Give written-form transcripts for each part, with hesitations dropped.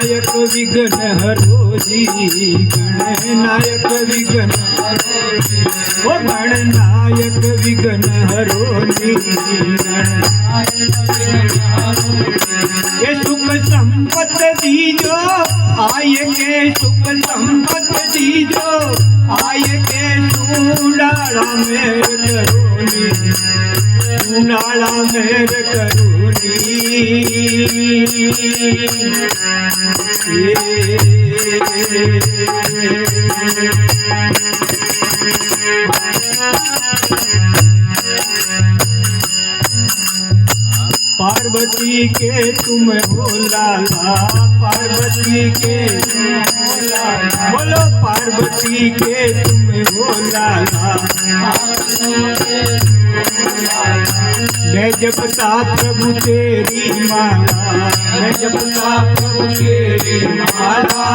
गणनायक विघ्न हरो जी, गणनायक विघ्न हरो जी, ओ गणनायक विघ्न हरो जी, गणनायक विघ्न हरो जी। ये सुख संपत दीजो आय के, सुख संपत दीजो आय के, सुंडाला मेर करोनी, सुंडाला मेर करोनी। पार्वती के तुम हो लाला, पार्वती के तुम हो लाला, बोलो पार्वती के तुम हो लाला। मैं जपता प्रभु तेरी माला, मैं जपता प्रभु तेरी माला।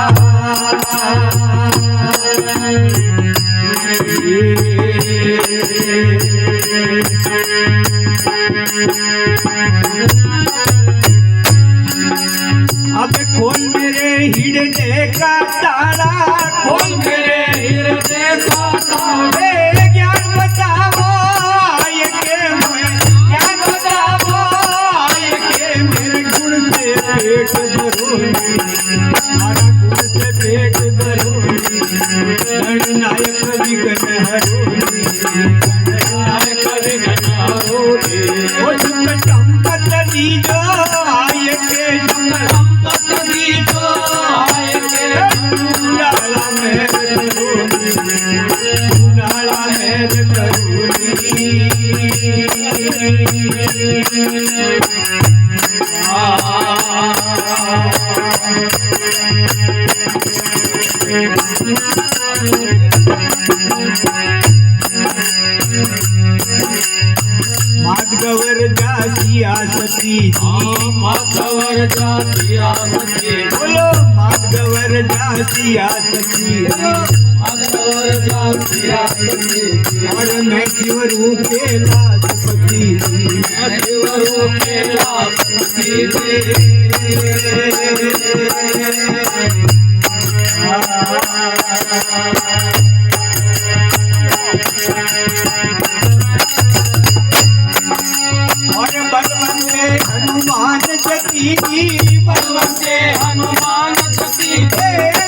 अब खोल मेरे हृदय का ताला, खोल मेरे हृदय का ताला। ज्ञान बताओ आय के, मैं ज्ञान बताओ आय के, मेरे गुण से पेट भरोनी, हमारा गुण से पेट भरोनी। गणनायक विघ्न हरोनी, गणनायक विघ्न हरोनी। ओ सुख संपत दीजो आय के, सुख संपत दीजो आय के, सुंडाला मेर करोनी, सुंडाला मेर करोनी। माधवर जासिया सती जी, माधवर जासिया सती, बोलो माधवर जासिया सती, माधवर जासिया सती। और मैं शिवरू के लाजपति जी, मैं शिवरू के लाजपति जी। और बलवंते हनुमान जती जी, बलवंते हनुमान जती,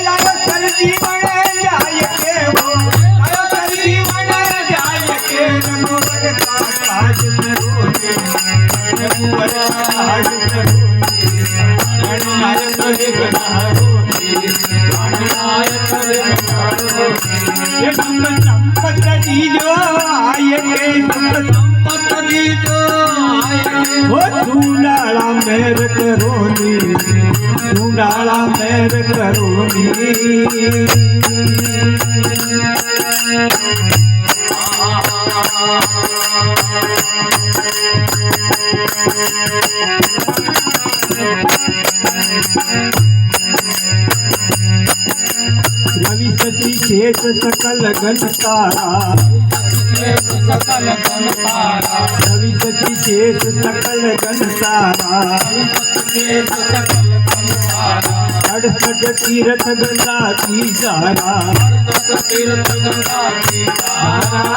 लायो सर जीवन जाय के हो, लायो सर जीवन जाय के। रघुवर का काज सरोगे, रघुवर का काज सरोगे। गणनायक विघ्न हरोगे, गणनायक विघ्न हरोगे। ये सुख संपत दीजो आय के, सुख संपत दीजो आय के, वो सुंडाला मेर करोनी, सुंडाला मेर करोनी। रवि शशि शेष सकल गण तारा, सकल गण तारा, रवि शशि शेष सकल गण तारा, सकल गण तारा। 68 तीर्थ गंगा की धारा, 68 तीर्थ गंगा की धारा।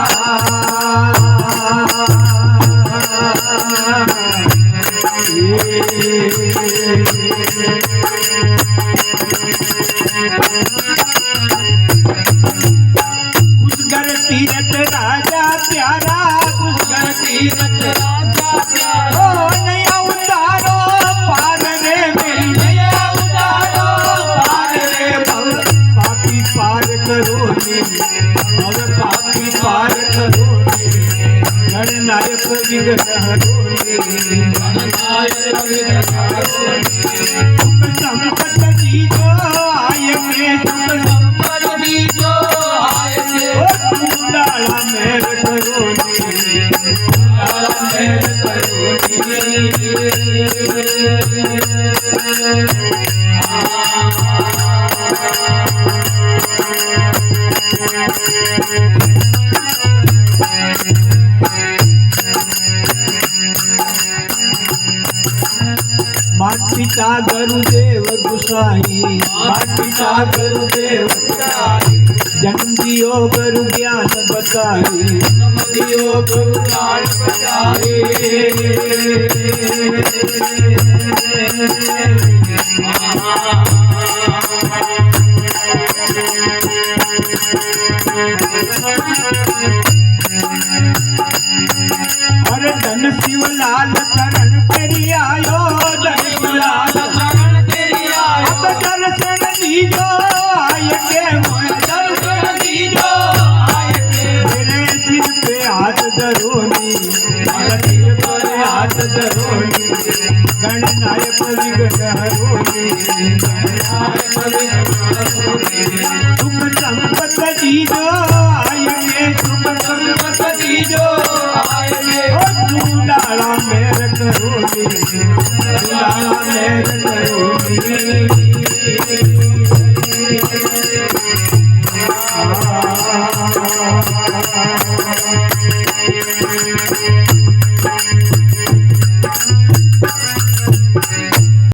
तीरथ राजा प्यारा, पुष्कर तीरथ राजा प्यारा। ओ नया उतारो पार रे मेरी, नया उतारो पार रे। भव पापी पार करो नी, भव पापी पार करो नी। गणनायक विघ्न हरो नी, गणनायक विघ्न हरो नी। सुख संपत दीजो आय के, सुख संपत दीजो आय के। सुंडाला मेर करोनी, सुंडाला मेर करोनी। माता पिता गुरुदेव साई माता पिता गुरुदेव साई जन्म दियो गुरु ज्ञान बताई जन्म दियो गुरु ज्ञान बताई अरे धन शिवलाल शरण तेरी आयो धन शिवलाल शरण तेरी आयो अब दर्शन दीजो आय के मोय दर्शन दीजो आय के मेरे सिर पे हाथ धरोनी मेरे सिर पर हाथ धरोनी गणनायक विघ्न हरोनी गणनायक विघ्न हरोनी सुख संपत दीजो आय के सुख संपत दीजो आय के लाला मेर करोगी लाला मेर करोगी